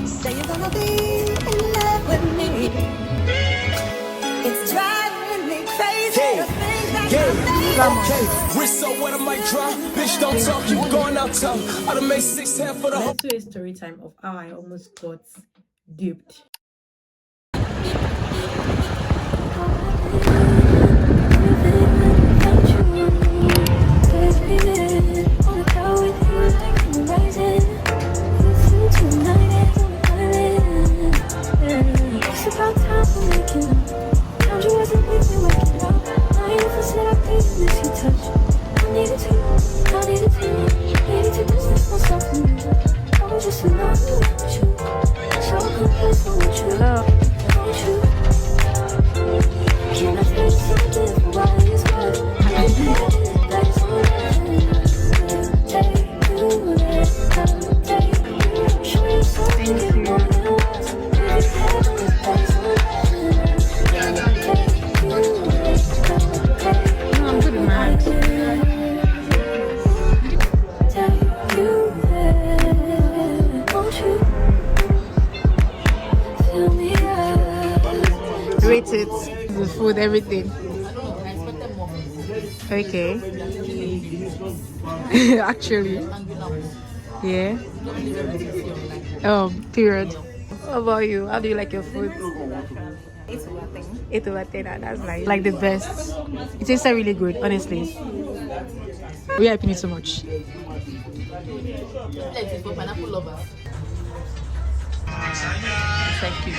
Say you're gonna be in love with me. It's driving me crazy. Yeah, To think that yeah, okay. Wrist so wet I might drop. Bitch, don't talk, you going out tough. I done made 6 hair for the whole. Let's do a story time of how I almost got duped. Rate it. The food, everything. Okay. Actually. Yeah. Period. How about you? How do you like your food? 8 over 10. That's like the best. It tastes really good, honestly. We are hyping it so much. Thank you.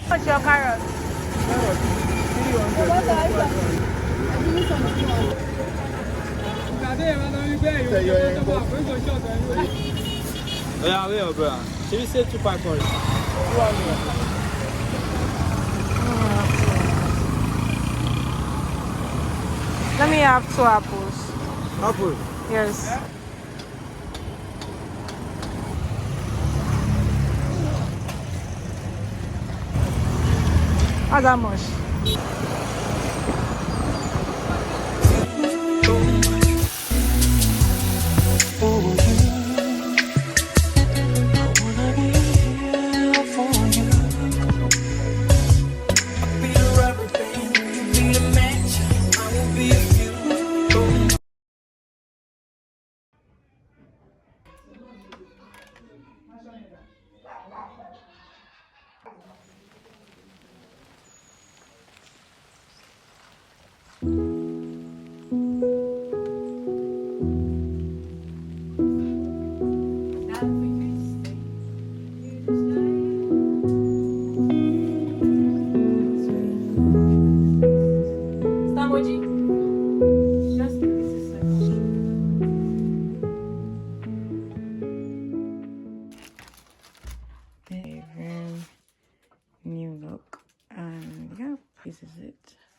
What's your carrot? Yeah, we are, bro. Should we say 2 pack for it? Let me have 2 apples. Apple. Yes. How's that much? New look, and yeah, this is it.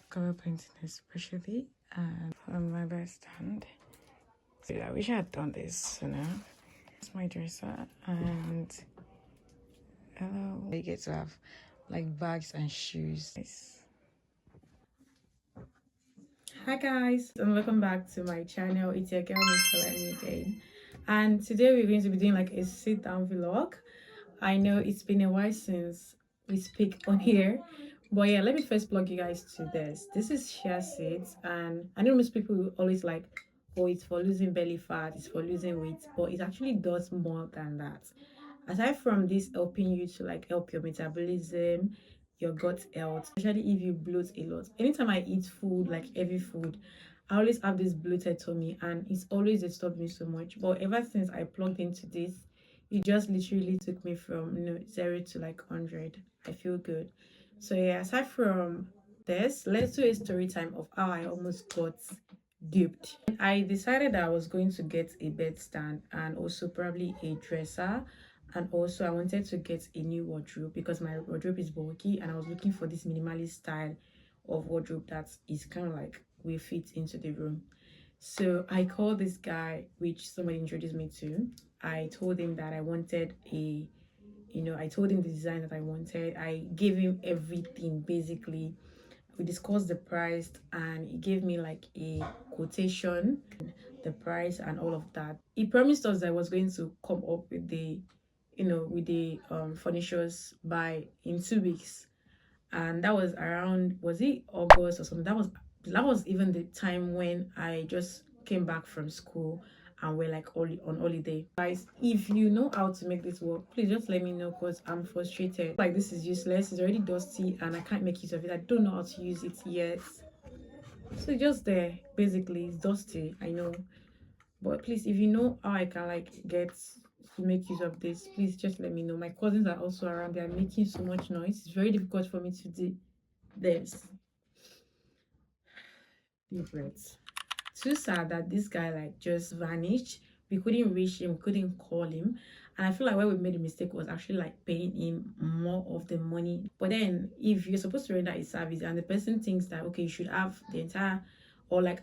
Color painting especially, and on my best hand. So I wish I had done this, It's my dresser, and hello. You get to have like bags and shoes. Nice. Hi guys, and welcome back to my channel. It's your girl Miss Helene again, and today we're going to be doing like a sit down vlog. I know it's been a while since we speak on here, but yeah, let me first plug you guys to this. This is share seats, and I know most people always like oh, it's for losing belly fat, it's for losing weight, but it actually does more than that. Aside from this helping you to like help your metabolism, your gut health, especially if you bloat a lot. Anytime I eat food, like heavy food, I always have this bloated tummy, and it's always disturbed me so much. But ever since I plugged into this, it just literally took me from 0 to like 100. I feel good. So yeah, aside from this, let's do a story time of how I almost got duped. I decided that I was going to get a bed stand and also probably a dresser, and also I wanted to get a new wardrobe because my wardrobe is bulky, and I was looking for this minimalist style of wardrobe that is kind of like will fit into the room. So I called this guy, which somebody introduced me to. I told him that I wanted a, I told him the design that I wanted. I gave him everything basically. We discussed the price, and he gave me like a quotation, the price and all of that. He promised us that I was going to come up with the, with the furnitures by in 2 weeks, and that was around, was it August or something? That was even the time when I just came back from school and we're like all on holiday. Guys, if you know how to make this work, please just let me know, because I'm frustrated. Like, this is useless, it's already dusty and I can't make use of it. I don't know how to use it yet. So just there, basically it's dusty, I know. But please, if you know how I can like get to make use of this, please just let me know. My cousins are also around, they are making so much noise. It's very difficult for me to do this. Deep breaths. Too sad that this guy like just vanished. We couldn't reach him, couldn't call him, and I feel like where we made a mistake was actually like paying him more of the money. But then if you're supposed to render a service and the person thinks that okay, you should have the entire, or like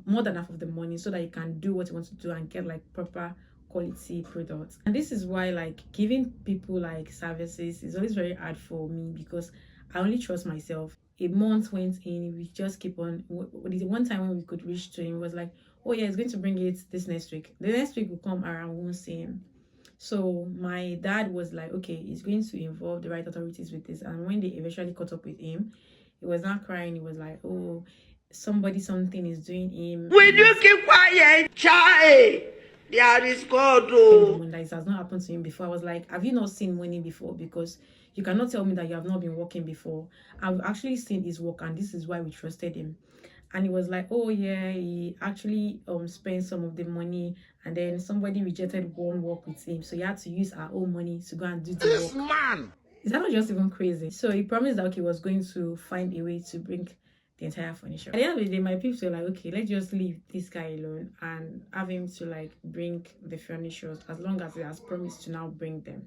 more than half of the money, so that you can do what you want to do and get like proper quality products. And this is why like giving people like services is always very hard for me, because I only trust myself. A month went in, we just keep on. The one time when we could reach to him was like, oh yeah, he's going to bring it this next week. The next week will come around, we won't see him. So my dad was like, okay, he's going to involve the right authorities with this. And when they eventually caught up with him, he was not crying. He was like, oh, something is doing him. Will you keep quiet, child? There is God. This has not happened to him before. I was like, have you not seen money before? Because you cannot tell me that you have not been working before. I've actually seen his work, and this is why we trusted him. And he was like, oh yeah, he actually spent some of the money, and then somebody rejected one work with him, so he had to use our own money to go and do the work. This man. Is that not just even crazy? So he promised that okay, he was going to find a way to bring the entire furniture. At the end of the day, my people were like, okay, let's just leave this guy alone and have him to like bring the furniture, as long as he has promised to now bring them.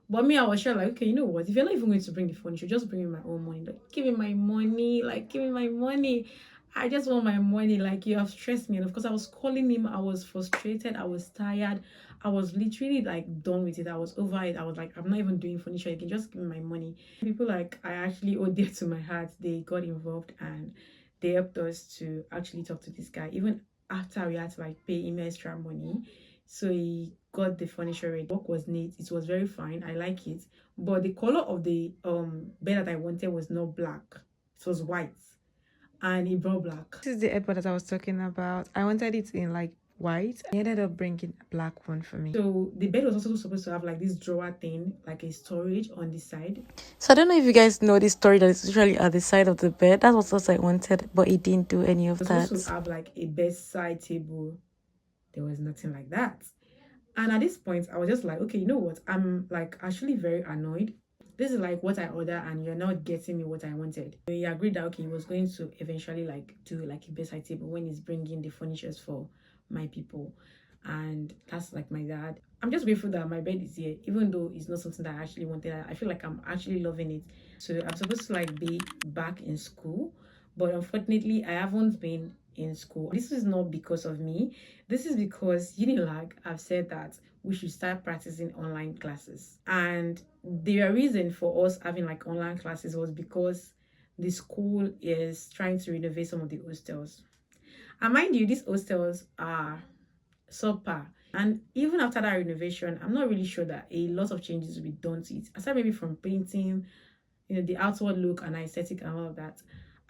But me, I was sure like, okay, you know what? If you're not even going to bring the furniture, just bring me my own money. Like, give me my money. Like, give me my money. I just want my money. Like, you have stressed me. And of course, I was calling him. I was frustrated. I was tired. I was literally like done with it. I was over it. I was like, I'm not even doing furniture again. Just give me my money. People like I actually owed dear to my heart. They got involved and they helped us to actually talk to this guy. Even after we had to like pay him extra money. So he got the furniture ready. Work was neat. It was very fine. I like it. But the color of the bed that I wanted was not black. It was white. And he brought black. This is the headboard that I was talking about. I wanted it in like white. He ended up bringing a black one for me. So the bed was also supposed to have like this drawer thing, like a storage on the side. So I don't know if you guys know this storage that is usually at the side of the bed. That was what I wanted, but it didn't do any of that. It was supposed to have like a bedside table. There was nothing like that. And at this point, I was just like, okay, you know what? I'm like actually very annoyed. This is like what I ordered and you're not getting me what I wanted. So he agreed that okay, he was going to eventually like do like a bedside table when he's bringing the furnitures for my people. And that's like my dad. I'm just grateful that my bed is here, even though it's not something that I actually wanted. I feel like I'm actually loving it. So I'm supposed to like be back in school, but unfortunately I haven't been in school. This is not because of me. This is because Unilag have said that we should start practicing online classes. And the reason for us having like online classes was because the school is trying to renovate some of the hostels. And mind you, these hostels are subpar. And even after that renovation, I'm not really sure that a lot of changes will be done to it. Aside maybe from painting, the outward look and aesthetic and all of that.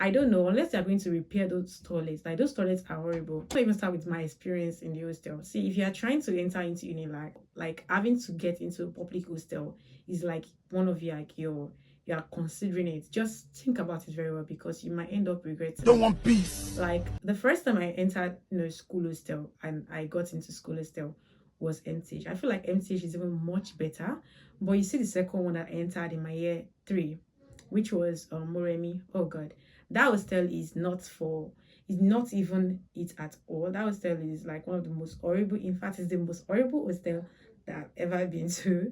I don't know, unless they're going to repair those toilets. Like, those toilets are horrible. I'll even start with my experience in the hostel. See, if you are trying to enter into unilag, like having to get into a public hostel is like one of your, like, you are considering it. Just think about it very well, because you might end up regretting. Don't want peace. Like, the first time I entered, school hostel, and I got into school hostel, was MTH. I feel like MTH is even much better. But you see, the second one that I entered in my year 3, which was Moremi. Oh god, that hostel is not even it at all. That hostel is like one of the most horrible, in fact it's the most horrible hostel that I've ever been to.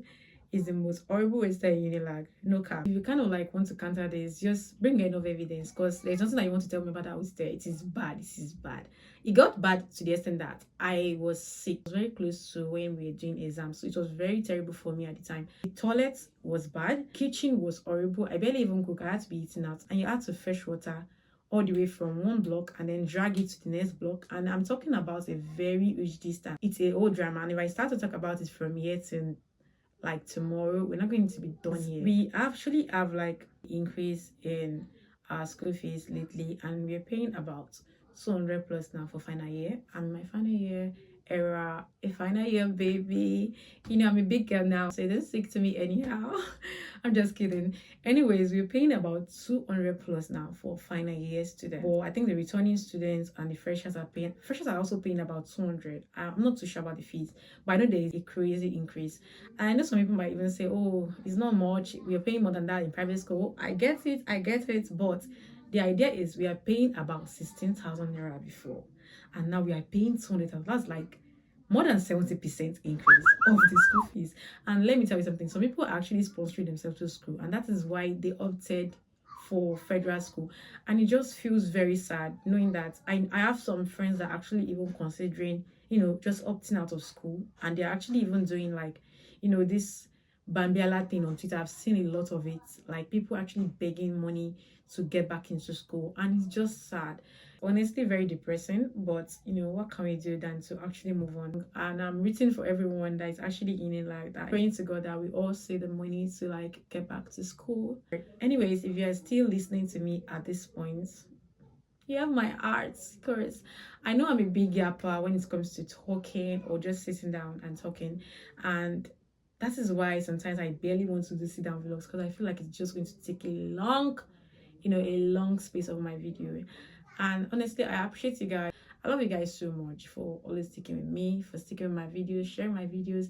Is the most horrible hostel in Unilag, no cap. If you kind of like want to counter this, just bring enough evidence, because there's nothing that you want to tell me about that hostel. It is bad. This is bad. It got bad to the extent that I was sick. It was very close to when we were doing exams, so it was very terrible for me at the time. The toilet was bad, kitchen was horrible. I barely even cook. I had to be eating out, and you had to fetch water all the way from one block and then drag it to the next block. And I'm talking about a very huge distance. It's a whole drama, and if I start to talk about it from here to like tomorrow, we're not going to be done here. We actually have like increase in our school fees lately, and we're paying about 200 plus now for final year. And my final year era, a final year baby, I'm a big girl now, so don't stick to me anyhow. I'm just kidding. Anyways, we're paying about 200 plus now for final year students. But I think the returning students and the freshers are also paying about 200. I'm not too sure about the fees, but I know there is a crazy increase. And I know some people might even say, oh, it's not much, we are paying more than that in private school. I get it, but the idea is we are paying about 16,000 naira before, and now we are paying 200,000. That's like more than 70% increase of the school fees. And let me tell you something, some people are actually sponsoring themselves to school, and that is why they opted for federal school. And it just feels very sad knowing that I have some friends that are actually even considering, just opting out of school, and they're actually even doing like, this Bambiala thing on Twitter. I've seen a lot of it, like people actually begging money to get back into school, and it's just sad. Honestly, very depressing, but what can we do than to actually move on? And I'm rooting for everyone that is actually in it like that, praying to God that we all save the money to like get back to school. Anyways, if you are still listening to me at this point, you have my heart, because I know I'm a big yapper when it comes to talking or just sitting down and talking, and that is why sometimes I barely want to do sit down vlogs, because I feel like it's just going to take a long space of my video. And honestly, I appreciate you guys. I love you guys so much for always sticking with me, for sticking with my videos, sharing my videos.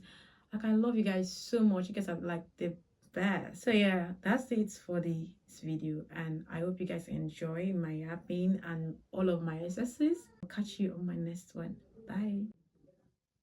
Like, I love you guys so much. You guys are like the best. So yeah, that's it for this video, and I hope you guys enjoy my yapping and all of my exercises. I'll catch you on my next one. Bye.